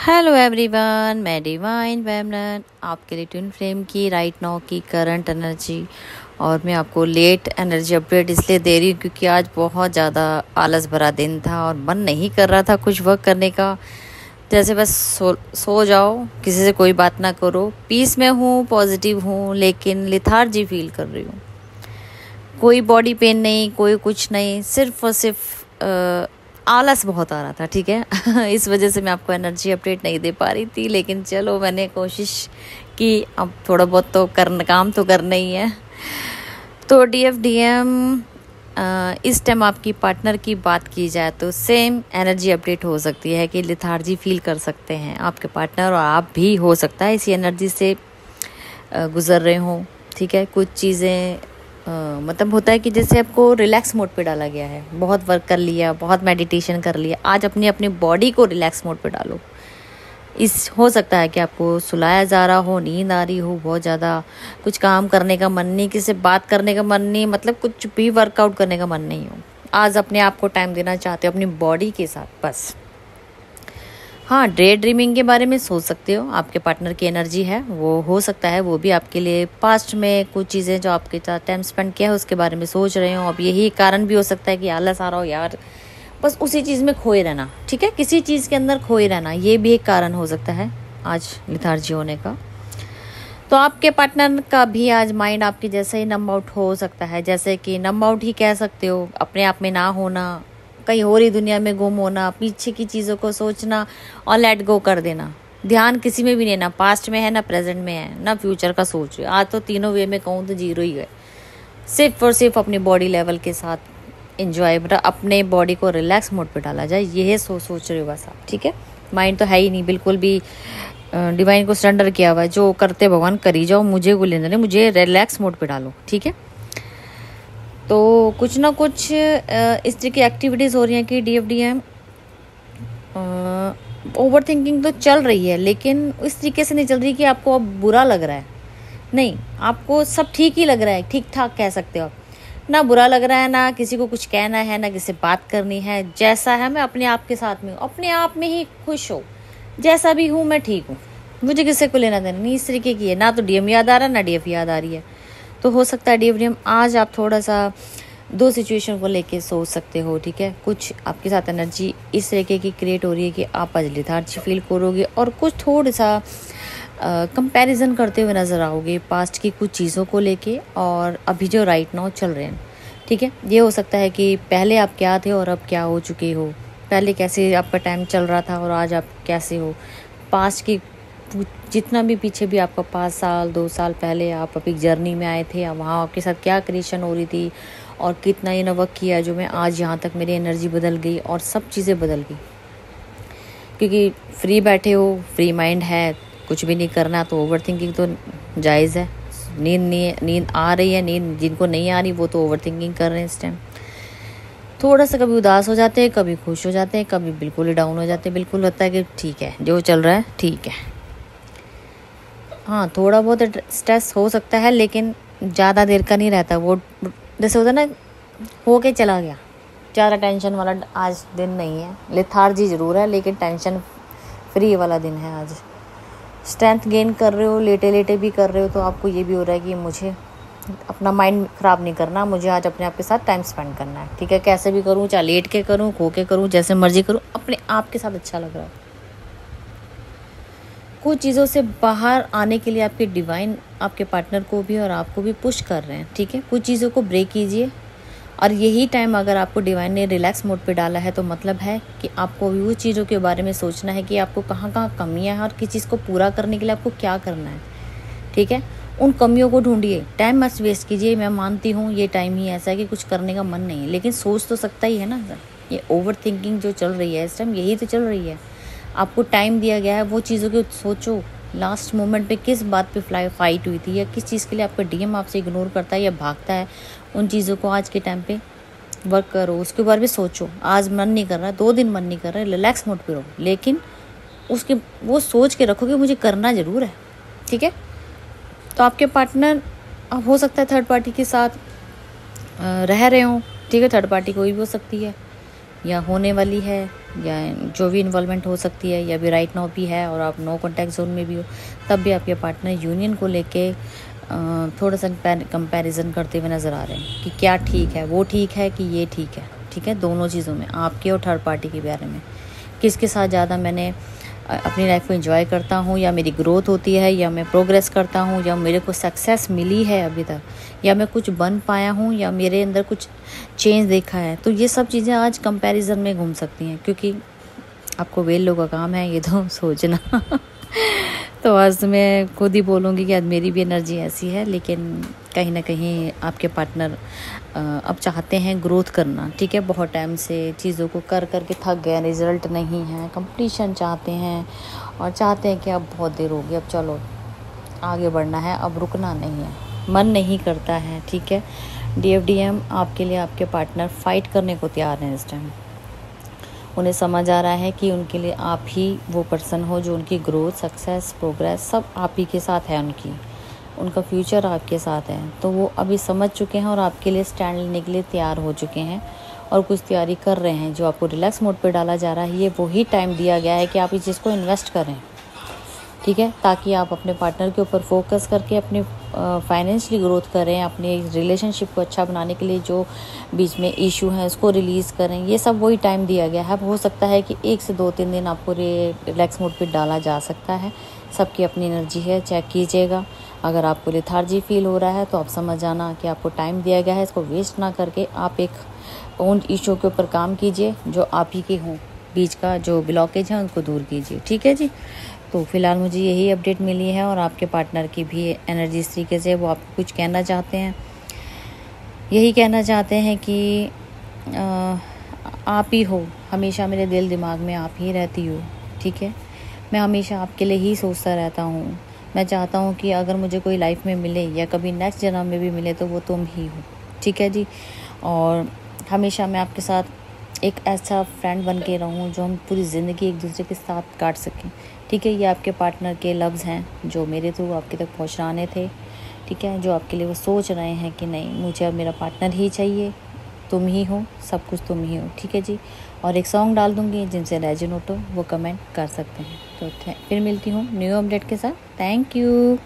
Hello everyone, मैं divine वेमनन आपके लिए ट्विन फ्लेम की राइट नाउ की करंट एनर्जी और मैं आपको लेट एनर्जी अपडेट इसलिए दे रही हूँ क्योंकि आज बहुत ज़्यादा आलस भरा दिन था और मन नहीं कर रहा था कुछ वर्क करने का। जैसे बस सो जाओ, किसी से कोई बात ना करो। पीस में हूँ, पॉजिटिव हूँ, लेकिन लिथार्जी फील कर रही हूँ। कोई बॉडी पेन नहीं, कोई कुछ नहीं, सिर्फ और सिर्फ आलस बहुत आ रहा था। ठीक है इस वजह से मैं आपको एनर्जी अपडेट नहीं दे पा रही थी, लेकिन चलो मैंने कोशिश की। अब थोड़ा बहुत तो काम तो करना ही है। तो DFDM इस टाइम आपकी पार्टनर की बात की जाए तो सेम एनर्जी अपडेट हो सकती है कि लिथार्जी फील कर सकते हैं आपके पार्टनर, और आप भी हो सकता है इसी एनर्जी से गुजर रहे हो। ठीक है, कुछ चीज़ें मतलब होता है कि जैसे आपको रिलैक्स मोड पे डाला गया है, बहुत वर्क कर लिया, बहुत मेडिटेशन कर लिया, आज अपनी अपनी बॉडी को रिलैक्स मोड पे डालो। हो सकता है कि आपको सुलाया जा रहा हो, नींद आ रही हो बहुत ज़्यादा, कुछ काम करने का मन नहीं, किसी से बात करने का मन नहीं, मतलब कुछ भी वर्कआउट करने का मन नहीं हो। आज अपने आप को टाइम देना चाहते हो अपनी बॉडी के साथ बस। हाँ, डे ड्रीमिंग के बारे में सोच सकते हो। आपके पार्टनर की एनर्जी है, वो हो सकता है वो भी आपके लिए पास्ट में कुछ चीज़ें जो आपके साथ टाइम स्पेंड किया है उसके बारे में सोच रहे हो। अब यही कारण भी हो सकता है कि आलस आ रहा हो यार, बस उसी चीज़ में खोए रहना। ठीक है, किसी चीज़ के अंदर खोए रहना, ये भी एक कारण हो सकता है आज लिथार्जी होने का। तो आपके पार्टनर का भी आज माइंड आपके जैसे ही नम आउट हो सकता है, जैसे कि नम आउट ही कह सकते हो, अपने आप में ना होना, कहीं और ही दुनिया में गुम होना, पीछे की चीज़ों को सोचना और लेट गो कर देना। ध्यान किसी में भी नहीं, ना पास्ट में है, ना प्रेजेंट में है, ना फ्यूचर का सोच रहे। आज तो तीनों वे में कहूँ तो जीरो ही है। सिर्फ और सिर्फ अपनी बॉडी लेवल के साथ इंजॉय, अपने बॉडी को रिलैक्स मोड पे डाला जाए, ये सोच रहे हो बस आप। ठीक है, माइंड तो है ही नहीं बिल्कुल भी, डिवाइन को सरेंडर किया हुआ है, जो करते भगवान करी जाओ, मुझे को लेना नहीं, मुझे रिलैक्स मोड पे डालो। ठीक है, तो कुछ ना कुछ इस तरह की एक्टिविटीज़ हो रही हैं कि DFDM ओवर थिंकिंग तो चल रही है, लेकिन इस तरीके से नहीं चल रही कि आपको अब बुरा लग रहा है। नहीं, आपको सब ठीक ही लग रहा है, ठीक ठाक कह सकते हो आप। ना बुरा लग रहा है, ना किसी को कुछ कहना है, ना किसी से बात करनी है। जैसा है मैं अपने आप के साथ में हूँ, अपने आप में ही खुश हो। जैसा भी हूँ मैं ठीक हूँ, मुझे किसी को लेना देना नहीं। इस तरीके की है, ना तो DM याद आ रहा है, ना DF याद आ रही है। तो हो सकता है DFDM आज आप थोड़ा सा दो सिचुएशन को लेके सोच सकते हो। ठीक है, कुछ आपके साथ एनर्जी इस तरीके की क्रिएट हो रही है कि आप आज लिथार्जी फील करोगे और कुछ थोड़ा सा कंपैरिजन करते हुए नज़र आओगे पास्ट की कुछ चीज़ों को लेके और अभी जो राइट नाउ चल रहे हैं। ठीक है, ये हो सकता है कि पहले आप क्या थे और अब क्या हो चुके हो, पहले कैसे आपका टाइम चल रहा था और आज आप कैसे हो। पास्ट की जितना भी पीछे भी आपका 5 साल 2 साल पहले आप अपनी जर्नी में आए थे, वहाँ आपके साथ क्या क्रिएशन हो रही थी और कितना ये वर्क किया जो मैं आज यहाँ तक मेरी एनर्जी बदल गई और सब चीज़ें बदल गई। क्योंकि फ्री बैठे हो, फ्री माइंड है, कुछ भी नहीं करना, तो ओवर थिंकिंग तो जायज़ है। नींद आ रही है, नींद जिनको नहीं आ रही वो तो ओवर थिंकिंग कर रहे हैं इस टाइम। थोड़ा सा कभी उदास हो जाते हैं, कभी खुश हो जाते हैं, कभी बिल्कुल ही डाउन हो जाते हैं। बिल्कुल लगता है कि ठीक है जो चल रहा है ठीक है। हाँ, थोड़ा बहुत स्ट्रेस हो सकता है, लेकिन ज़्यादा देर का नहीं रहता। वो जैसे होता है ना, हो के चला गया, ज़्यादा टेंशन वाला आज दिन नहीं है। लिथार्जी ज़रूर है, लेकिन टेंशन फ्री वाला दिन है आज। स्ट्रेंथ गेन कर रहे हो, लेटे लेटे भी कर रहे हो, तो आपको ये भी हो रहा है कि मुझे अपना माइंड ख़राब नहीं करना, मुझे आज अपने आप के साथ टाइम स्पेंड करना है। ठीक है, कैसे भी करूँ, चाहे लेट के करूँ, खो के करूँ, जैसे मर्जी करूँ, अपने आप के साथ अच्छा लग रहा है। कुछ चीज़ों से बाहर आने के लिए आपके डिवाइन आपके पार्टनर को भी और आपको भी पुश कर रहे हैं। ठीक है, कुछ चीज़ों को ब्रेक कीजिए, और यही टाइम अगर आपको डिवाइन ने रिलैक्स मोड पे डाला है तो मतलब है कि आपको भी वो चीज़ों के बारे में सोचना है कि आपको कहाँ कहाँ कमियाँ हैं और किस चीज़ को पूरा करने के लिए आपको क्या करना है। ठीक है, उन कमियों को ढूंढिए, टाइम मत वेस्ट कीजिए। मैं मानती हूँ ये टाइम ही ऐसा है कि कुछ करने का मन नहीं है, लेकिन सोच तो सकता ही है ना। ये ओवर थिंकिंग जो चल रही है इस टाइम, यही तो चल रही है। आपको टाइम दिया गया है, वो चीज़ों को सोचो। लास्ट मोमेंट पे किस बात पे फाइट हुई थी, या किस चीज़ के लिए आपका DM आपसे इग्नोर करता है या भागता है, उन चीज़ों को आज के टाइम पे वर्क करो, उसके बारे में सोचो। आज मन नहीं कर रहा, 2 दिन मन नहीं कर रहा है, रिलैक्स मोड पे रहो, लेकिन उसके वो सोच के रखो कि मुझे करना ज़रूर है। ठीक है, तो आपके पार्टनर हो सकता है थर्ड पार्टी के साथ रह रहे हो। ठीक है, थर्ड पार्टी कोई भी हो सकती है या होने वाली है, या जो भी इन्वॉल्वमेंट हो सकती है, या भी राइट नाउ भी है और आप नो कॉन्टैक्ट जोन में भी हो, तब भी आपके पार्टनर यूनियन को लेके थोड़ा सा कंपैरिजन करते हुए नज़र आ रहे हैं कि क्या ठीक है, वो ठीक है कि ये ठीक है। ठीक है, दोनों चीज़ों में, आपके और थर्ड पार्टी के बारे में, किसके साथ ज़्यादा मैंने अपनी लाइफ को एंजॉय करता हूँ, या मेरी ग्रोथ होती है, या मैं प्रोग्रेस करता हूँ, या मेरे को सक्सेस मिली है अभी तक, या मैं कुछ बन पाया हूँ, या मेरे अंदर कुछ चेंज देखा है। तो ये सब चीज़ें आज कंपैरिजन में घूम सकती हैं, क्योंकि आपको वेल लोगों का काम है ये तो सोचना। तो आज मैं खुद ही बोलूँगी कि आज मेरी भी एनर्जी ऐसी है, लेकिन कहीं ना कहीं आपके पार्टनर अब चाहते हैं ग्रोथ करना। ठीक है, बहुत टाइम से चीज़ों को कर कर के थक गए, रिज़ल्ट नहीं है, कंप्लीशन चाहते हैं, और चाहते हैं कि अब बहुत देर हो गई, अब चलो आगे बढ़ना है, अब रुकना नहीं है, मन नहीं करता है। ठीक है, DFDM आपके लिए आपके पार्टनर फ़ाइट करने को तैयार हैं इस टाइम। उन्हें समझ आ रहा है कि उनके लिए आप ही वो पर्सन हो जो उनकी ग्रोथ, सक्सेस, प्रोग्रेस सब आप ही के साथ है, उनका फ्यूचर आपके साथ है। तो वो अभी समझ चुके हैं और आपके लिए स्टैंड लेने के लिए तैयार हो चुके हैं और कुछ तैयारी कर रहे हैं। जो आपको रिलैक्स मोड पे डाला जा रहा है, ये वही टाइम दिया गया है कि आप इस चीज़ को इन्वेस्ट करें। ठीक है, ताकि आप अपने पार्टनर के ऊपर फोकस करके अपने फाइनेंशियली ग्रोथ करें, अपने रिलेशनशिप को अच्छा बनाने के लिए जो बीच में इशू है उसको रिलीज़ करें। ये सब वही टाइम दिया गया है। हो सकता है कि 1 से 2-3 दिन आपको रिलैक्स मोड पे डाला जा सकता है। सबकी अपनी एनर्जी है, चेक कीजिएगा। अगर आपको लेथार्जी फील हो रहा है तो आप समझ जाना कि आपको टाइम दिया गया है, इसको वेस्ट ना करके आप एक उन इशू के ऊपर काम कीजिए जो आप ही के हों, बीच का जो ब्लॉकेज है उनको दूर कीजिए। ठीक है जी, तो फ़िलहाल मुझे यही अपडेट मिली है और आपके पार्टनर की भी एनर्जी इस तरीके से, वो आपको कुछ कहना चाहते हैं, यही कहना चाहते हैं कि आप ही हो, हमेशा मेरे दिल दिमाग में आप ही रहती हो। ठीक है, मैं हमेशा आपके लिए ही सोचता रहता हूँ। मैं चाहता हूँ कि अगर मुझे कोई लाइफ में मिले या कभी नेक्स्ट जन्म में भी मिले तो वो तुम ही हो। ठीक है जी, और हमेशा मैं आपके साथ एक ऐसा फ्रेंड बन के रहूँ जो हम पूरी ज़िंदगी एक दूसरे के साथ काट सकें। ठीक है, ये आपके पार्टनर के लफ्ज़ हैं जो मेरे थ्रू आपके तक पहुँचाने थे। ठीक है, जो आपके लिए वो सोच रहे हैं कि नहीं, मुझे अब मेरा पार्टनर ही चाहिए, तुम ही हो, सब कुछ तुम ही हो। ठीक है जी, और एक सॉन्ग डाल दूँगी जिनसे रेजोनेट हो वो कमेंट कर सकते हैं। तो फिर मिलती हूँ न्यू अपडेट के साथ। Thank you.